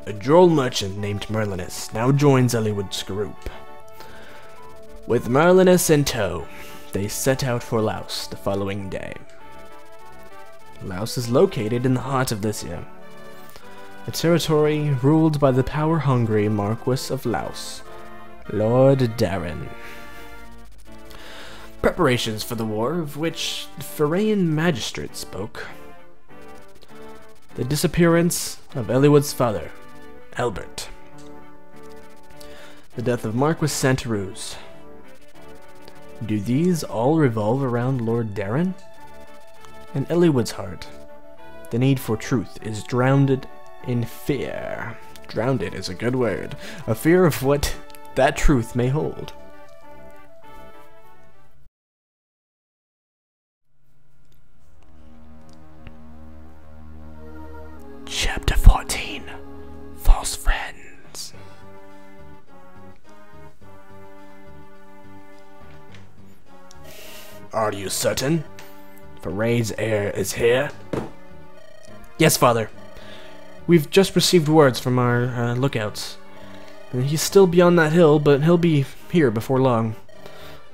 A droll merchant named Merlinus now joins Eliwood's group. With Merlinus in tow, they set out for Laos the following day. Laos is located in the heart of Lycia, a territory ruled by the power-hungry Marquis of Laos, Lord Darren. Preparations for the war of which the Pharaian magistrate spoke. The disappearance of Eliwood's father, Albert. The death of Marquis Santaruz. Do these all revolve around Lord Darren? In Eliwood's heart, the need for truth is drowned in fear. Drowned is a good word. A fear of what that truth may hold. Chapter 14. False Friends. Are you certain? Pharai's heir is here? Yes, Father. We've just received words from our lookouts. He's still beyond that hill, but he'll be here before long.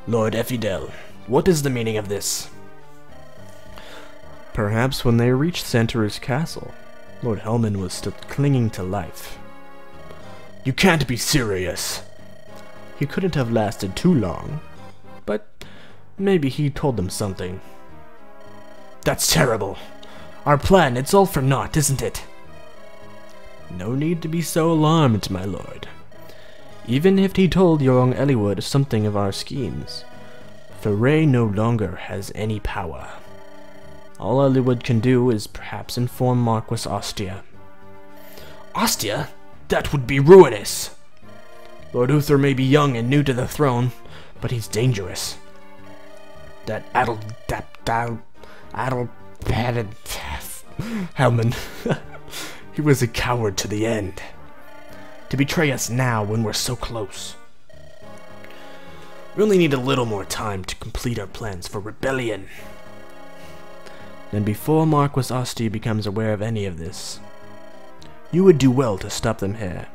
Lord Effidel, what is the meaning of this? Perhaps when they reached Santaruz Castle, Lord Helman was still clinging to life. You can't be serious! He couldn't have lasted too long, but maybe he told them something. That's terrible! Our plan, it's all for naught, isn't it? No need to be so alarmed, my lord. Even if he told young Eliwood something of our schemes, Pharai no longer has any power. All Eliwood can do is perhaps inform Marquis Ostia. Ostia? That would be ruinous! Lord Uther may be young and new to the throne, but he's dangerous. That addle-padded Helman. He was a coward to the end. To betray us now when we're so close. We only need a little more time to complete our plans for rebellion. Then before Marquis Ostia becomes aware of any of this, you would do well to stop them here.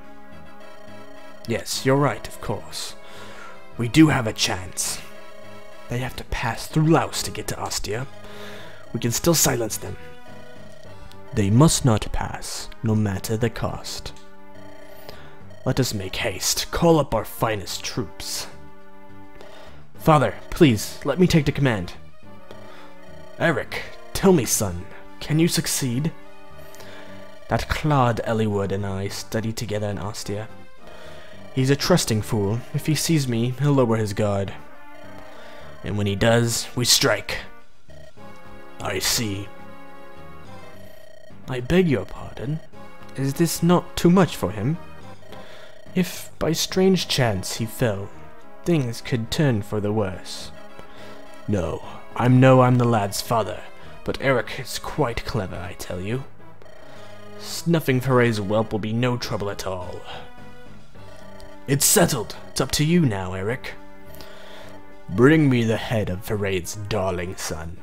Yes, you're right, of course. We do have a chance. They have to pass through Laos to get to Ostia. We can still silence them. They must not pass, no matter the cost. Let us make haste. Call up our finest troops. Father, please, let me take the command. Eric, tell me, son, can you succeed? That clod Eliwood and I studied together in Ostia. He's a trusting fool. If he sees me, he'll lower his guard. And when he does, we strike. I see. I beg your pardon. Is this not too much for him? If by strange chance he fell, things could turn for the worse. No, I'm the lad's father, but Eric is quite clever, I tell you. Snuffing Pharai's whelp will be no trouble at all. It's settled. It's up to you now, Eric. Bring me the head of Pharai's darling son.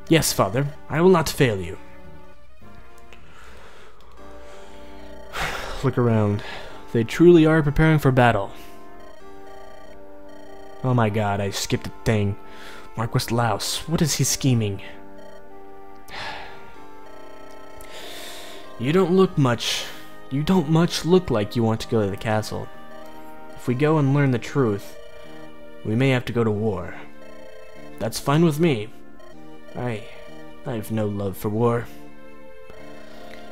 Yes, father, I will not fail you. Look around. They truly are preparing for battle. Oh my god, I skipped a thing. Marquis Laos, what is he scheming? You don't much look like you want to go to the castle. If we go and learn the truth, we may have to go to war. That's fine with me. I have no love for war.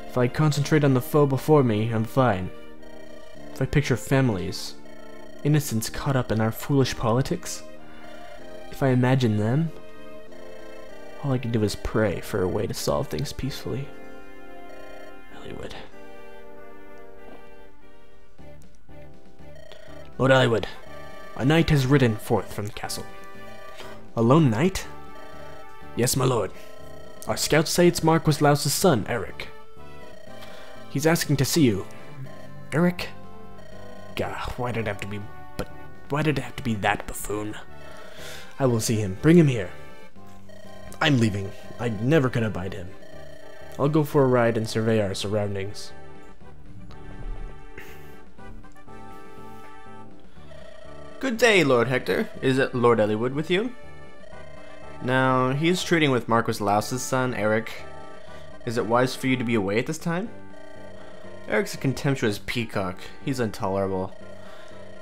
If I concentrate on the foe before me, I'm fine. If I picture families, innocents caught up in our foolish politics, if I imagine them, all I can do is pray for a way to solve things peacefully. Eliwood. Lord Eliwood, a knight has ridden forth from the castle. A lone knight? Yes, my lord. Our scouts say it's Marquis Laos' son, Eric. He's asking to see you. Eric? Gah, why did it have to be that buffoon? I will see him. Bring him here. I'm leaving. I never could abide him. I'll go for a ride and survey our surroundings. Good day, Lord Hector. Is it Lord Ellwood with you? Now, he is trading with Marquis Laus's son, Eric. Is it wise for you to be away at this time? Eric's a contemptuous peacock. He's intolerable.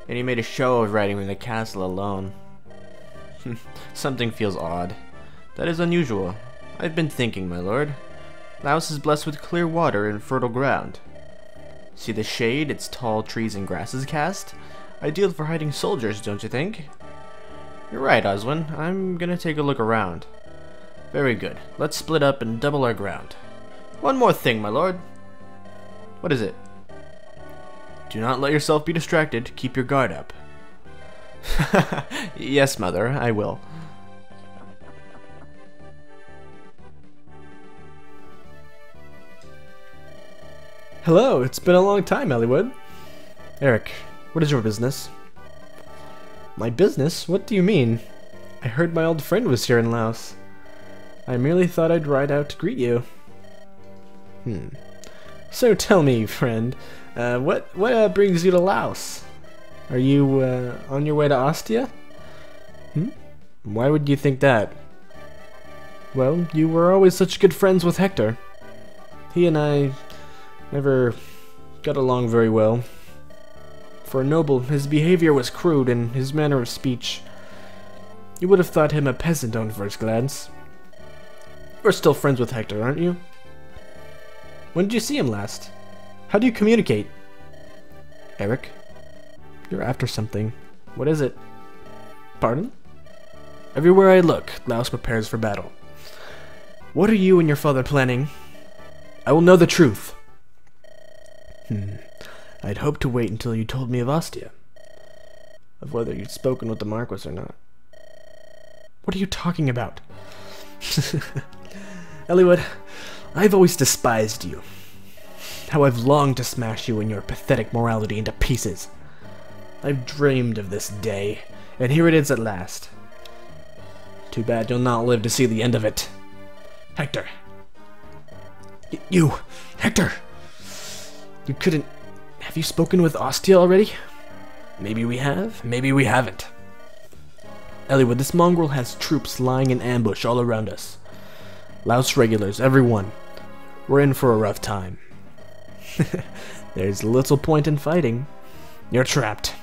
And he made a show of riding in the castle alone. Something feels odd. That is unusual. I've been thinking, my lord. Laos is blessed with clear water and fertile ground. See the shade its tall trees and grasses cast? Ideal for hiding soldiers, don't you think? You're right, Oswin. I'm gonna take a look around. Very good. Let's split up and double our ground. One more thing, my lord. What is it? Do not let yourself be distracted. Keep your guard up. Yes, mother, I will. Hello, it's been a long time, Ellwood. Eric, what is your business? My business? What do you mean? I heard my old friend was here in Laos. I merely thought I'd ride out to greet you. So tell me, friend, what brings you to Laos? Are you on your way to Ostia? Why would you think that? Well, you were always such good friends with Hector. He and I never got along very well. For a noble, his behavior was crude and his manner of speech. You would have thought him a peasant on first glance. You're still friends with Hector, aren't you? When did you see him last? How do you communicate? Eric, you're after something. What is it? Pardon? Everywhere I look, Laos prepares for battle. What are you and your father planning? I will know the truth. I'd hoped to wait until you told me of Ostia. Of whether you'd spoken with the Marquis or not. What are you talking about? Ellwood, I've always despised you. How I've longed to smash you and your pathetic morality into pieces. I've dreamed of this day, and here it is at last. Too bad you'll not live to see the end of it. Hector. You! Hector! You couldn't... Have you spoken with Ostia already? Maybe we have, maybe we haven't. Ellwood, this mongrel has troops lying in ambush all around us. Laos regulars, everyone. We're in for a rough time. There's little point in fighting. You're trapped.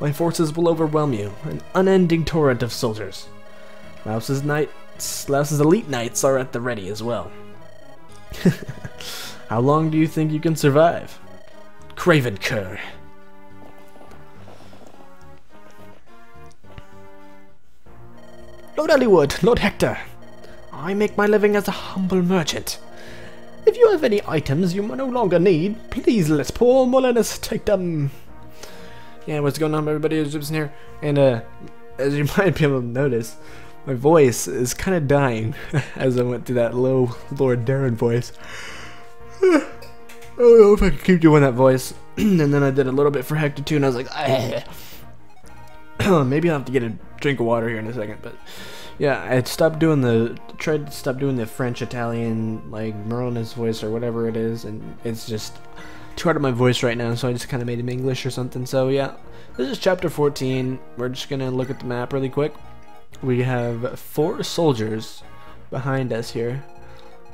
My forces will overwhelm you, an unending torrent of soldiers. Laos's elite knights are at the ready as well. How long do you think you can survive? Craven cur. Lord Ellwood, Lord Hector, I make my living as a humble merchant. If you have any items you no longer need, please let poor Molinus take them. Yeah, what's going on, everybody? It's Gibson here, and as you might be able to notice, my voice is kind of dying as I went through that low Lord Darren voice. I don't know if I can keep doing that voice. And then I did a little bit for Hector too, and I was like, maybe I'll have to get a drink of water here in a second. But yeah, I tried to stop doing the French, Italian, like Merlin's voice or whatever it is, and it's just too hard on my voice right now. So I just kind of made him English or something. So yeah, this is chapter 14. We're just gonna look at the map really quick. We have 4 soldiers behind us here,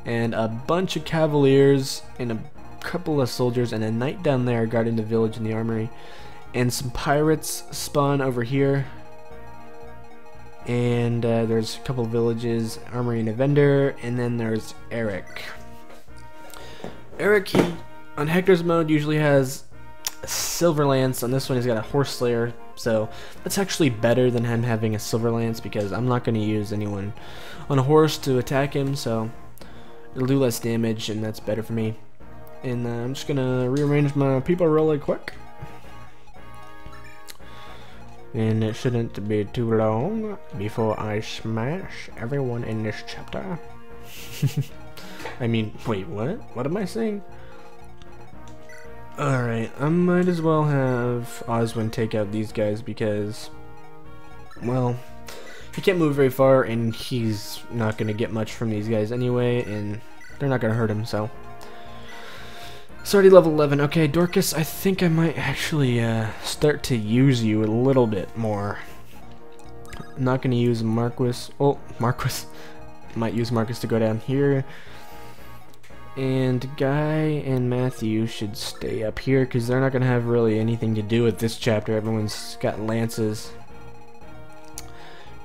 and a bunch of cavaliers, and a couple of soldiers, and a knight down there guarding the village and the armory, and some pirates spawn over here, and there's a couple villages, armory and a vendor, and then there's Eric. Eric, he, on Hector's mode, usually has a silver lance. On this one he's got a horse slayer, so that's actually better than him having a silver lance, because I'm not going to use anyone on a horse to attack him, so it'll do less damage, and that's better for me. And I'm just gonna rearrange my people really quick, and it shouldn't be too long before I smash everyone in this chapter. I mean, wait, what? What am I saying? Alright, I might as well have Oswin take out these guys because, well, he can't move very far, and he's not gonna get much from these guys anyway, and they're not gonna hurt him, so. It's already level 11. Okay, Dorcas, I think I might actually start to use you a little bit more. I'm not going to use Marquis. Oh, Marquis. Might use Marcus to go down here. And Guy and Matthew should stay up here because they're not going to have really anything to do with this chapter. Everyone's got lances.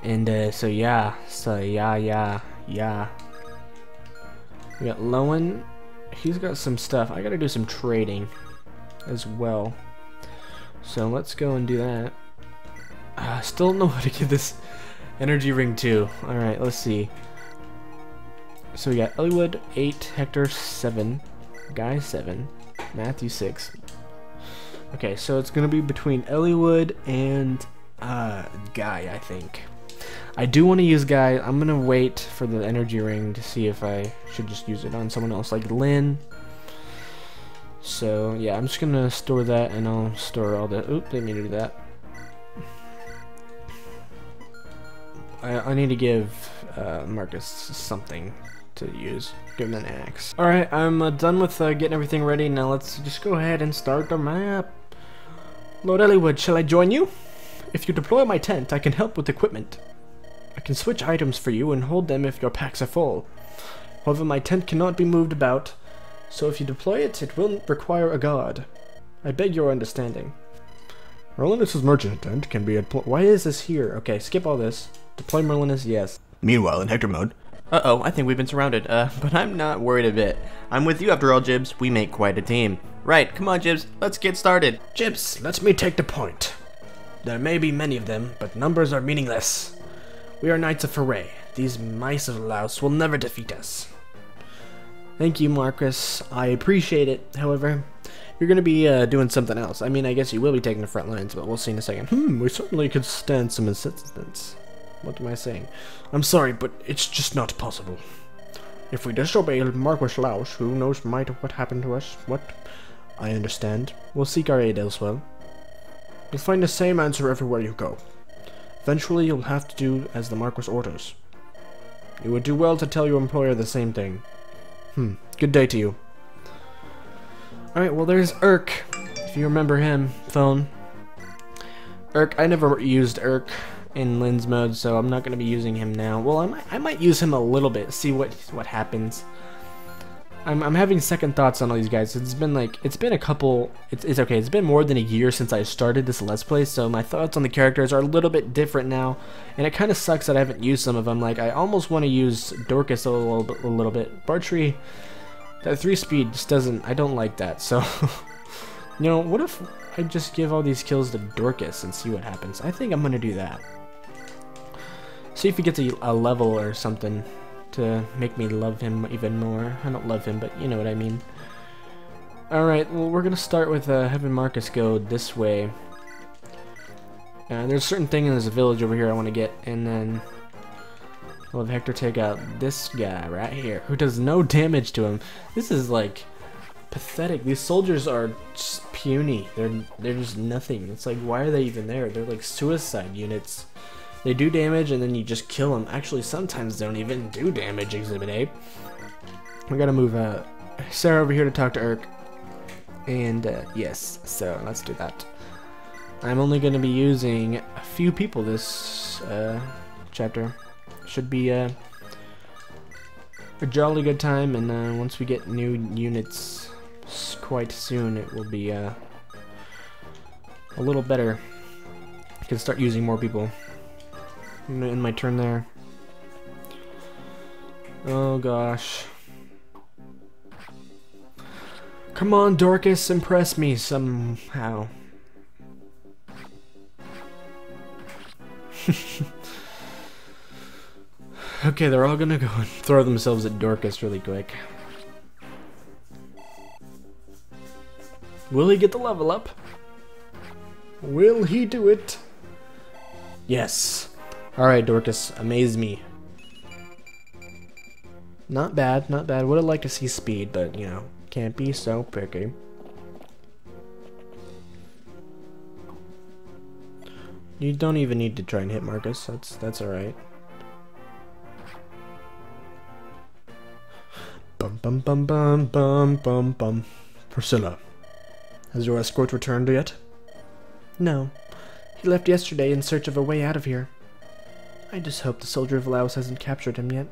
And so yeah. We got Lowen. He's got some stuff. I got to do some trading as well. So let's go and do that. Still don't know how to give this energy ring to. Alright, let's see. So we got Ellwood 8, Hector 7, Guy 7, Matthew 6. Okay, so it's gonna be between Ellwood and Guy, I think. I do want to use Guy. I'm gonna wait for the energy ring to see if I should just use it on someone else, like Lynn. So yeah, I'm just gonna store that, and I'll store all the. Oop, didn't mean to do that. I need to give Marcus something to use. Give him an axe. Alright, I'm done with getting everything ready. Now let's just go ahead and start the map. Lord Ellwood, shall I join you? If you deploy my tent, I can help with equipment. I can switch items for you and hold them if your packs are full. However, my tent cannot be moved about, so if you deploy it, it will require a guard. I beg your understanding. Merlinus' merchant tent can be why is this here? Okay, skip all this. Deploy Merlinus, yes. Meanwhile, in Hector mode. Uh-oh, I think we've been surrounded. But I'm not worried a bit. I'm with you after all, Jibs. We make quite a team. Right, come on, Jibs. Let's get started. Jibs, let me take the point. There may be many of them, but numbers are meaningless. We are Knights of Foray. These mice of Laos will never defeat us. Thank you, Marcus. I appreciate it. However, you're going to be doing something else. I mean, I guess you will be taking the front lines, but we'll see in a second. We certainly could stand some assistance. What am I saying? I'm sorry, but it's just not possible. If we disobey Marquis Laos, who knows what happened to us? What? I understand. We'll seek our aid elsewhere. You'll find the same answer everywhere you go. Eventually, you'll have to do as the Marquis orders. You would do well to tell your employer the same thing. Good day to you. Alright, well there's Urk. If you remember him, phone. Urk, I never used Urk in Lynn's mode, so I'm not going to be using him now. Well, I might use him a little bit, see what happens. I'm having second thoughts on all these guys. It's been a couple, it's okay, it's been more than a year since I started this Let's Play, so my thoughts on the characters are a little bit different now, and it kind of sucks that I haven't used some of them. Like, I almost want to use Dorcas a little bit. Bartrey, that 3-speed just doesn't, I don't like that, so, you know, what if I just give all these kills to Dorcas and see what happens? I think I'm going to do that. See if he gets a level or something to make me love him even more. I don't love him, but you know what I mean. Alright, well we're gonna start with having Marcus go this way. There's a certain thing in this village over here I want to get, and then I'll have Hector take out this guy right here, who does no damage to him. This is like pathetic. These soldiers are just puny. They're just nothing. It's like, why are they even there? They're like suicide units. They do damage and then you just kill them. Actually, sometimes they don't even do damage, Exhibit A. We gotta move Sarah over here to talk to Urk. And yes, so let's do that. I'm only gonna be using a few people this chapter. Should be a jolly good time, and once we get new units quite soon, it will be a little better. I can start using more people. In my turn there. Oh gosh. Come on, Dorcas, impress me somehow. Okay, they're all gonna go and throw themselves at Dorcas really quick. Will he get the level up? Will he do it? Yes. Alright, Dorcas, amaze me. Not bad, not bad. Would have liked to see speed, but, you know, can't be so picky. You don't even need to try and hit Marcus. That's alright. Bum bum bum bum bum bum bum Priscilla, has your escort returned yet? No. He left yesterday in search of a way out of here. I just hope the Soldier of Laos hasn't captured him yet.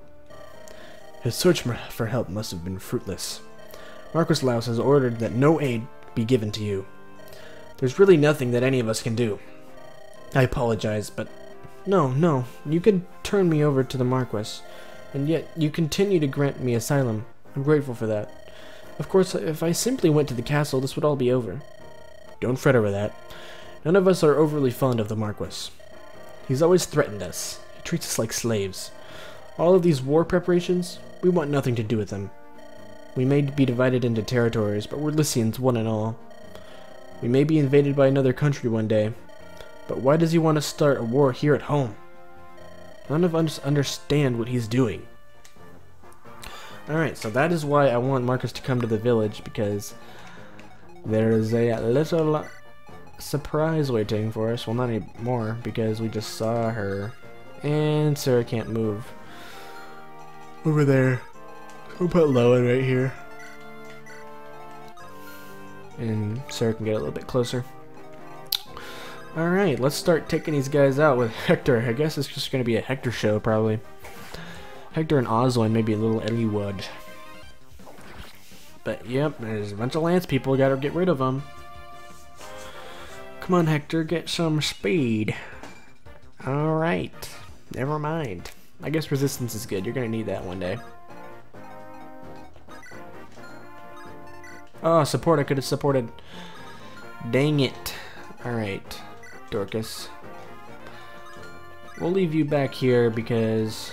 His search for help must have been fruitless. Marquis Laos has ordered that no aid be given to you. There's really nothing that any of us can do. I apologize, but... No, you can turn me over to the Marquis, and yet you continue to grant me asylum. I'm grateful for that. Of course, if I simply went to the castle, this would all be over. Don't fret over that. None of us are overly fond of the Marquis. He's always threatened us. He treats us like slaves. All of these war preparations, we want nothing to do with them. We may be divided into territories, but we're Lycians one and all. We may be invaded by another country one day, but why does he want to start a war here at home? None of us understand what he's doing. Alright, so that is why I want Marcus to come to the village, because there is a little surprise waiting for us. Well, not anymore, because we just saw her. And Sarah can't move. Over there. We'll put Lowen right here. And Sarah can get a little bit closer. Alright, let's start taking these guys out with Hector. I guess it's just going to be a Hector show, probably. Hector and Oswin, maybe a little Eliwood. But yep, there's a bunch of lance people, gotta get rid of them. Come on, Hector, get some speed. Alright, never mind. I guess resistance is good, you're gonna need that one day. Oh, support, I could have supported. Dang it. Alright, Dorcas. We'll leave you back here because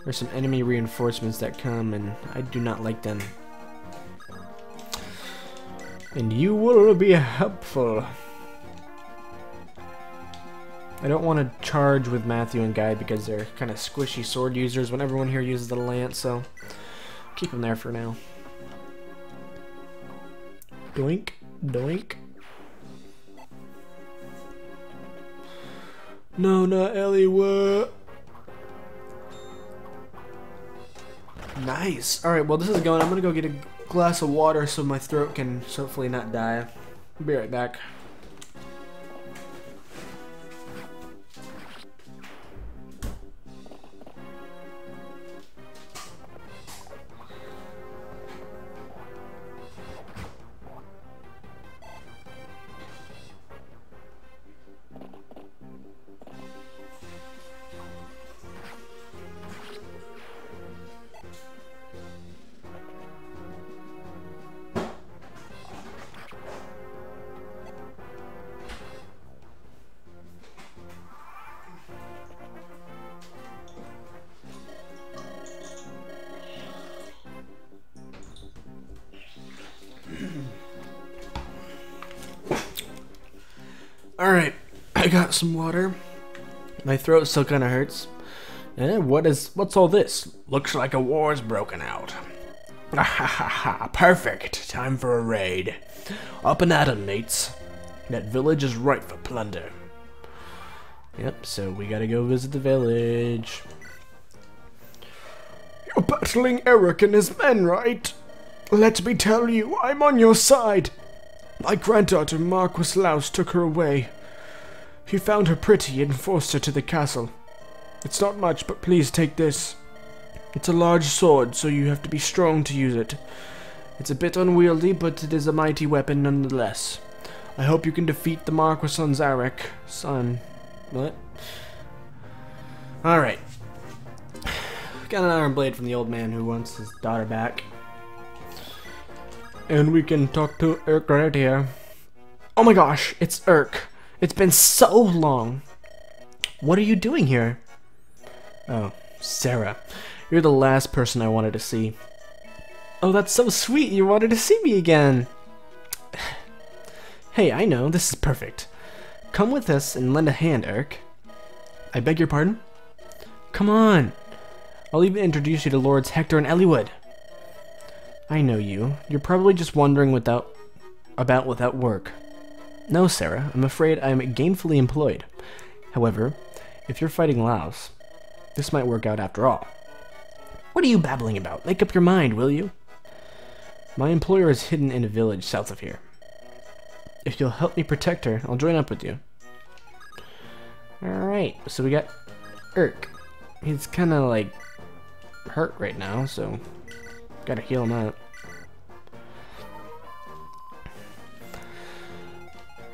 there's some enemy reinforcements that come and I do not like them. And you will be helpful. I don't want to charge with Matthew and Guy because they're kind of squishy sword users when everyone here uses the lance, so keep them there for now. Doink, doink. No, not Eliwood. Nice. Alright, well this is going. I'm gonna go get a glass of water so my throat can hopefully not die. I'll be right back. Alright, I got some water. My throat still kinda hurts. What's all this? Looks like a war's broken out. Perfect. Time for a raid. Up and at 'em, mates. That village is ripe for plunder. Yep, so we gotta go visit the village. You're battling Eric and his men, right? Let me tell you, I'm on your side. My granddaughter, Marquis Laos, took her away. He found her pretty and forced her to the castle. It's not much, but please take this. It's a large sword, so you have to be strong to use it. It's a bit unwieldy, but it is a mighty weapon nonetheless. I hope you can defeat the Marquis on Zarek. Son. What? Alright. Got an iron blade from the old man who wants his daughter back. And we can talk to Urk right here. Oh my gosh, it's Urk. It's been so long. What are you doing here? Oh, Sarah. You're the last person I wanted to see. Oh, that's so sweet. You wanted to see me again. Hey, I know. This is perfect. Come with us and lend a hand, Urk. I beg your pardon? Come on. I'll even introduce you to Lords Hector and Eliwood. I know you. You're probably just wondering without work. No, Sarah. I'm afraid I'm gainfully employed. However, if you're fighting Laos, this might work out after all. What are you babbling about? Make up your mind, will you? My employer is hidden in a village south of here. If you'll help me protect her, I'll join up with you. Alright, so we got Urk. He's kind of like hurt right now, so gotta heal him up.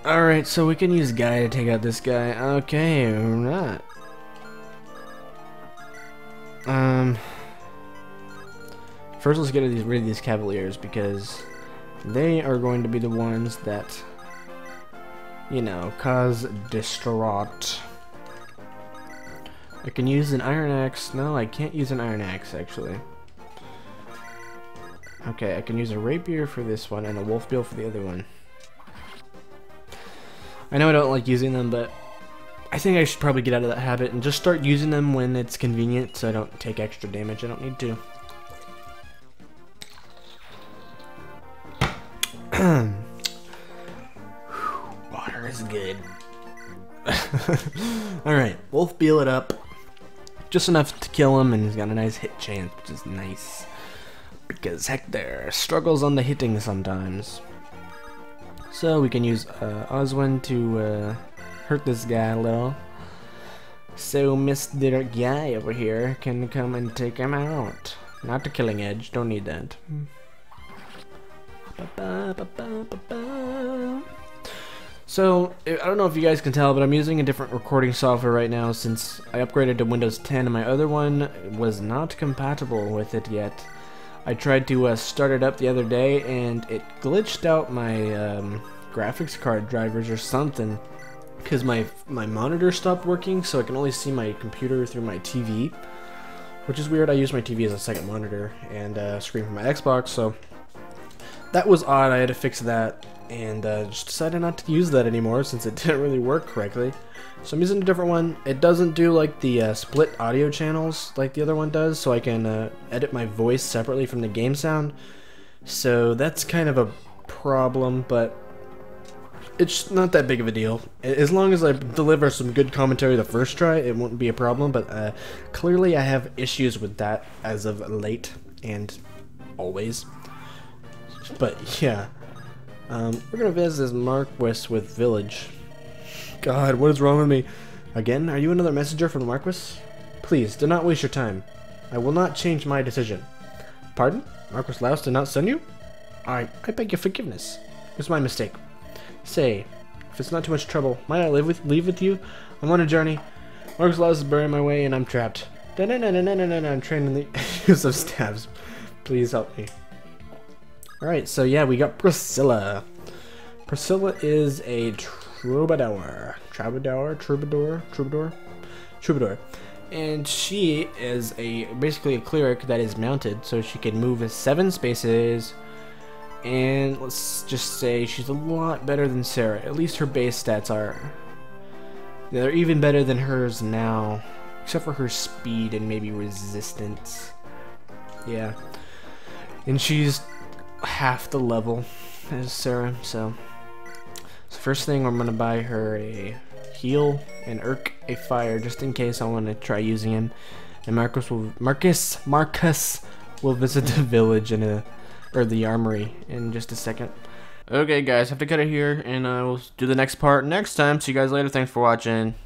Alright, so we can use Guy to take out this guy. Okay, or not. First let's get rid of these Cavaliers, because they are going to be the ones that, you know, cause distraught. I can use an Iron Axe. No, I can't use an Iron Axe, actually. Okay, I can use a Rapier for this one and a Wolf Bill for the other one. I know I don't like using them, but I think I should probably get out of that habit and just start using them when it's convenient so I don't take extra damage. I don't need to. Water is good. Alright, Wolf Beal it up. Just enough to kill him, and he's got a nice hit chance, which is nice. Because Hector struggles on the hitting sometimes. So we can use Oswin to hurt this guy a little. So Mr. Guy over here can come and take him out. Not the killing edge, don't need that. So, I don't know if you guys can tell, but I'm using a different recording software right now since I upgraded to Windows 10 and my other one was not compatible with it yet. I tried to start it up the other day and it glitched out my graphics card drivers or something because my monitor stopped working, so I can only see my computer through my TV, which is weird. I use my TV as a second monitor and screen from my Xbox, so that was odd. I had to fix that. And just decided not to use that anymore since it didn't really work correctly. So I'm using a different one. It doesn't do like the split audio channels like the other one does, so I can edit my voice separately from the game sound. So that's kind of a problem, but it's not that big of a deal. As long as I deliver some good commentary the first try, it won't be a problem, but clearly I have issues with that as of late and always. But yeah. We're gonna visit this Marquis with Village. God, what is wrong with me? Again, are you another messenger from the Marquis? Please, do not waste your time. I will not change my decision. Pardon? Marquis Laos did not send you? I beg your forgiveness. It was my mistake. Say, if it's not too much trouble, might I leave with you? I'm on a journey. Marquis Laos is burying my way and I'm trapped. I'm trained in the use of stabs. Please help me. Alright, so yeah, we got Priscilla. Priscilla is a troubadour. Troubadour. And she is basically a cleric that is mounted, so she can move 7 spaces. And let's just say she's a lot better than Sarah. At least her base stats are. They're even better than hers now. Except for her speed and maybe resistance. Yeah. And she's half the level as Sarah, so first thing I'm gonna buy her a heal and Urk a fire just in case I want to try using him, and Marcus will visit the village or the armory in just a second. Okay guys, have to cut it here and we'll do the next part next time. See you guys later, thanks for watching.